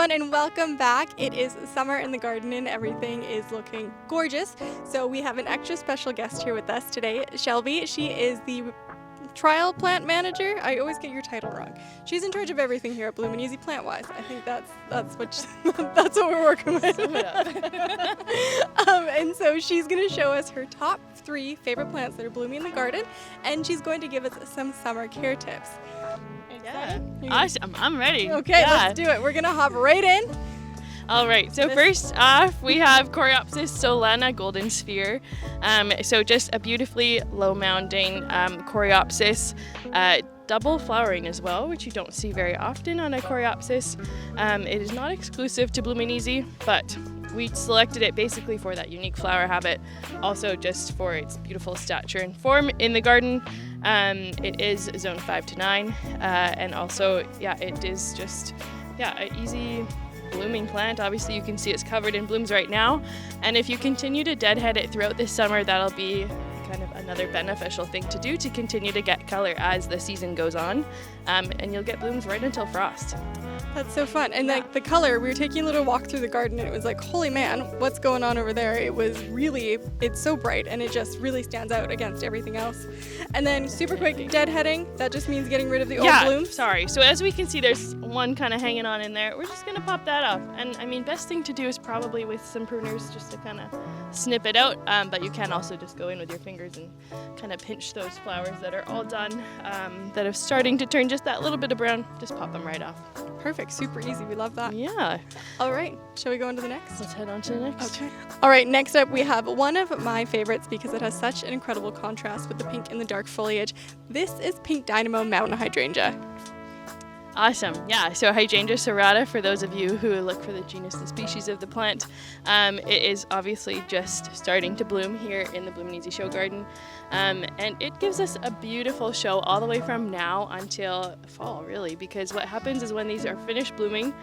everyone, and welcome back. It is summer in the garden and everything is looking gorgeous. So we have an extra special guest here with us today, Shelby. She is the trial plant manager. I always get your title wrong. She's in charge of everything here at Bloomin' Easy plant-wise. I think that's what that's what we're working with. Sum it up. And so she's going to show us her top 3 favorite plants that are blooming in the garden, and she's going to give us some summer care tips. Yeah. Awesome. I'm ready. Okay, yeah. Let's do it. We're going to hop right in. All right, so first off, we have Coreopsis Solanna golden sphere. So just a beautifully low-mounding Coreopsis, double flowering as well, which you don't see very often on a Coreopsis. It is not exclusive to Bloomin' Easy, but we selected it basically for that unique flower habit, also just for its beautiful stature and form in the garden. It is zone 5 to 9, and also, it is just, an easy blooming plant. Obviously you can see it's covered in blooms right now, and if you continue to deadhead it throughout this summer, that'll be kind of another beneficial thing to do to continue to get color as the season goes on, and you'll get blooms right until frost. That's so fun. And like the color, we were taking a little walk through the garden and it was like, holy man, what's going on over there? It's so bright and it just really stands out against everything else. And then super quick, deadheading, that just means getting rid of the old blooms. Sorry. So as we can see, there's one kind of hanging on in there. We're just going to pop that off. And I mean, best thing to do is probably with some pruners just to kind of snip it out. But you can also just go in with your fingers and kind of pinch those flowers that are all done, that are starting to turn just that little bit of brown. Just pop them right off. Perfect. Super easy. We love that. Yeah. All right. Shall we go on to the next? Let's head on to the next. Okay. All right. Next up, we have one of my favorites because it has such an incredible contrast with the pink and the dark foliage. This is Pink Dynamo mountain hydrangea. Awesome. Yeah, so Hydrangea serrata, for those of you who look for the genus, the species of the plant, it is obviously just starting to bloom here in the Bloomin' Easy show garden. And it gives us a beautiful show all the way from now until fall, really, because what happens is when these are finished blooming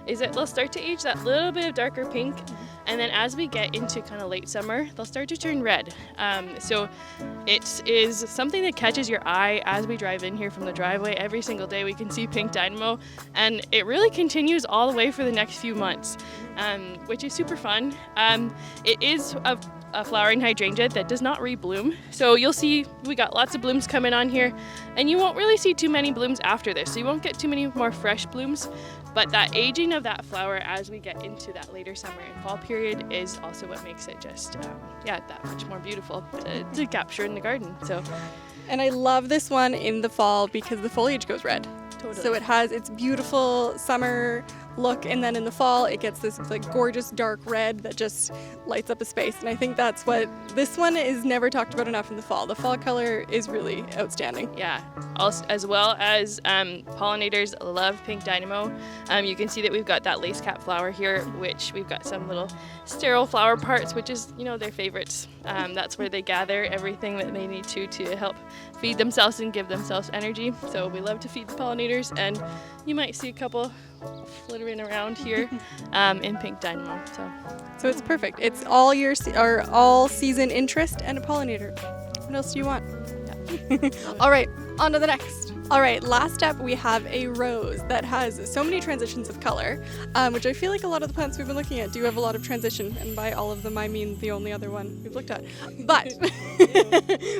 is that they'll start to age that little bit of darker pink, and then as we get into kind of late summer, they'll start to turn red. So it is something that catches your eye as we drive in here from the driveway. Every single day we can see Pink Dynamo, and it really continues all the way for the next few months, which is super fun. It is a flowering hydrangea that does not rebloom. So you'll see we got lots of blooms coming on here, and you won't really see too many blooms after this. So you won't get too many more fresh blooms, but that aging of that flower as we get into that later summer and fall period is also what makes it just, that much more beautiful to capture in the garden. So, and I love this one in the fall because the foliage goes red. Totally. So it has its beautiful summer look, and then in the fall it gets this like gorgeous dark red that just lights up a space. And I think that's what this one is never talked about enough in the fall. The fall color is really outstanding. Yeah, also, as well as pollinators love Pink Dynamo. You can see that we've got that lace cap flower here, which we've got some little sterile flower parts, which is, their favorites. That's where they gather everything that they need to help feed themselves and give themselves energy. So we love to feed the pollinators, and you might see a couple flittering around here in Pink Dynamo. So it's perfect. It's all year or all season interest and a pollinator. What else do you want? Yeah. All right, on to the next. All right, last up we have a rose that has so many transitions of color, which I feel like a lot of the plants we've been looking at do have a lot of transition, and by all of them I mean the only other one we've looked at. But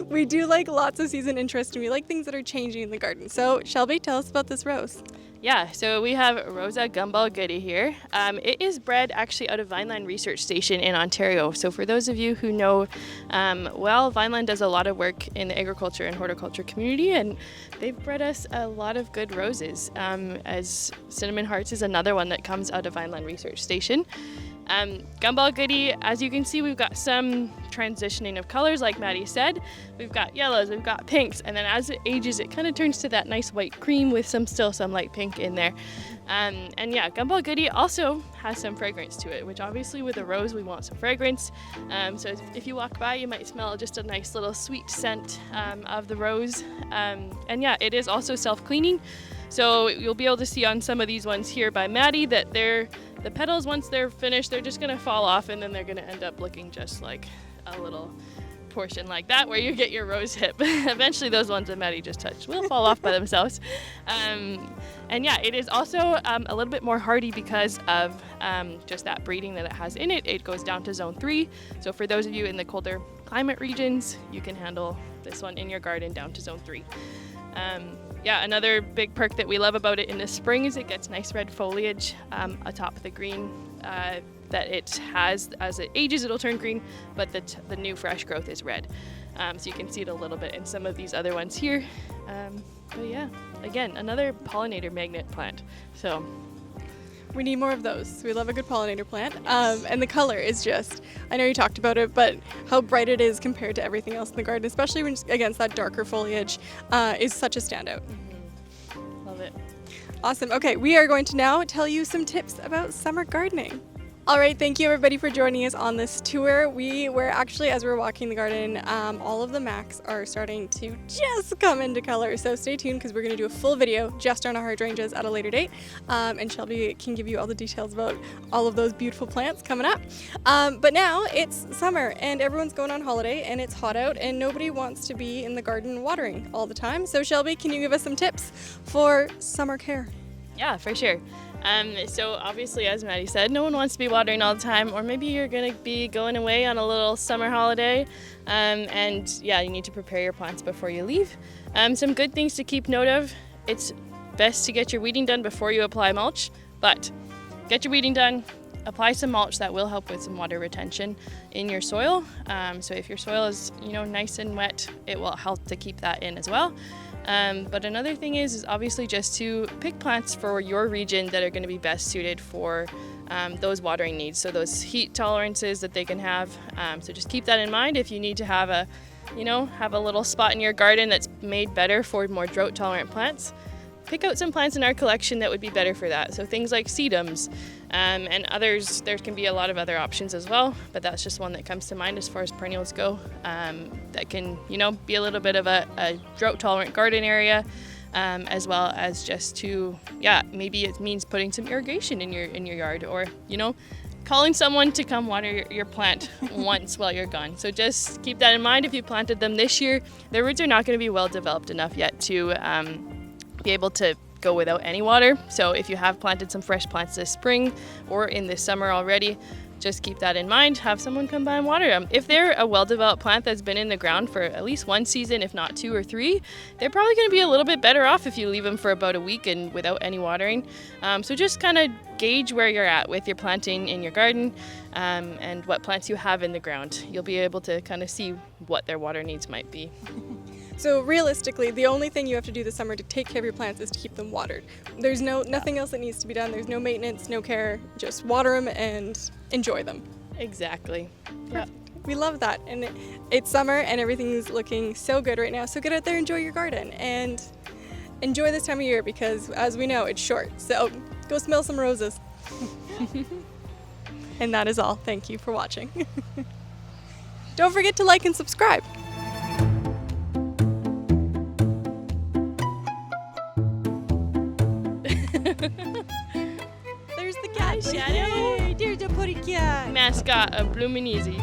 we do like lots of season interest, and we like things that are changing in the garden. So Shelby, tell us about this rose. Yeah, so we have Rosa Gumball Goody here. It is bred actually out of Vineland Research Station in Ontario. So for those of you who know, Vineland does a lot of work in the agriculture and horticulture community, and they've bred us a lot of good roses, as Cinnamon Hearts is another one that comes out of Vineland Research Station. Gumball Goody, as you can see, we've got some transitioning of colors, like Madi said. We've got yellows, we've got pinks, and then as it ages, it kind of turns to that nice white cream with still some light pink in there. Gumball Goody also has some fragrance to it, which obviously with a rose, we want some fragrance. So if you walk by, you might smell just a nice little sweet scent of the rose. It is also self-cleaning. So you'll be able to see on some of these ones here by Madi that the petals, once they're finished, they're just going to fall off, and then they're going to end up looking just like a little portion like that where you get your rose hip. Eventually those ones that Madi just touched will fall off by themselves. And yeah, it is also a little bit more hardy because of just that breeding that it has in it. It goes down to zone 3. So for those of you in the colder climate regions, you can handle this one in your garden down to zone 3. Yeah, another big perk that we love about it in the spring is it gets nice red foliage atop the green that it has. As it ages, it'll turn green, but the new fresh growth is red. So you can see it a little bit in some of these other ones here. But yeah, again, another pollinator magnet plant. So We need more of those. We love a good pollinator plant. And the color is just, I know you talked about it, but how bright it is compared to everything else in the garden, especially when against that darker foliage, is such a standout. Mm-hmm. Love it. Awesome. Okay, we are going to now tell you some tips about summer gardening. All right, thank you everybody for joining us on this tour. We were actually, as we were walking the garden, all of the Macs are starting to just come into color. So stay tuned because we're going to do a full video just on our hydrangeas at a later date. And Shelby can give you all the details about all of those beautiful plants coming up. But now it's summer and everyone's going on holiday and it's hot out and nobody wants to be in the garden watering all the time. So Shelby, can you give us some tips for summer care? Yeah, for sure. So obviously, as Madi said, no one wants to be watering all the time, or maybe you're going to be going away on a little summer holiday, and yeah, you need to prepare your plants before you leave. Some good things to keep note of: it's best to get your weeding done before you apply mulch, but get your weeding done, apply some mulch. That will help with some water retention in your soil. So if your soil is, nice and wet, it will help to keep that in as well. But another thing is obviously just to pick plants for your region that are going to be best suited for those watering needs. So those heat tolerances that they can have. So just keep that in mind. If you need to have a little spot in your garden that's made better for more drought tolerant plants, pick out some plants in our collection that would be better for that. So things like sedums and others. There can be a lot of other options as well, but that's just one that comes to mind as far as perennials go. That can, be a little bit of a drought tolerant garden area, as well as just to, maybe it means putting some irrigation in your yard, or calling someone to come water your plant once while you're gone. So just keep that in mind. If you planted them this year, their roots are not going to be well developed enough yet to be able to go without any water. So if you have planted some fresh plants this spring or in this summer already, just keep that in mind. Have someone come by and water them. If they're a well-developed plant that's been in the ground for at least one season, if not 2 or 3, they're probably going to be a little bit better off if you leave them for about a week and without any watering. So just kind of gauge where you're at with your planting in your garden, and what plants you have in the ground. You'll be able to kind of see what their water needs might be. So realistically, the only thing you have to do this summer to take care of your plants is to keep them watered. There's nothing else that needs to be done. There's no maintenance, no care. Just water them and enjoy them. Exactly. Yeah. We love that. And it's summer and everything's looking so good right now. So get out there, enjoy your garden, and enjoy this time of year because, as we know, it's short. So go smell some roses. And that is all. Thank you for watching. Don't forget to like and subscribe. There's the cat. Shadow. There's a pretty cat. Mascot of Bloomin' Easy.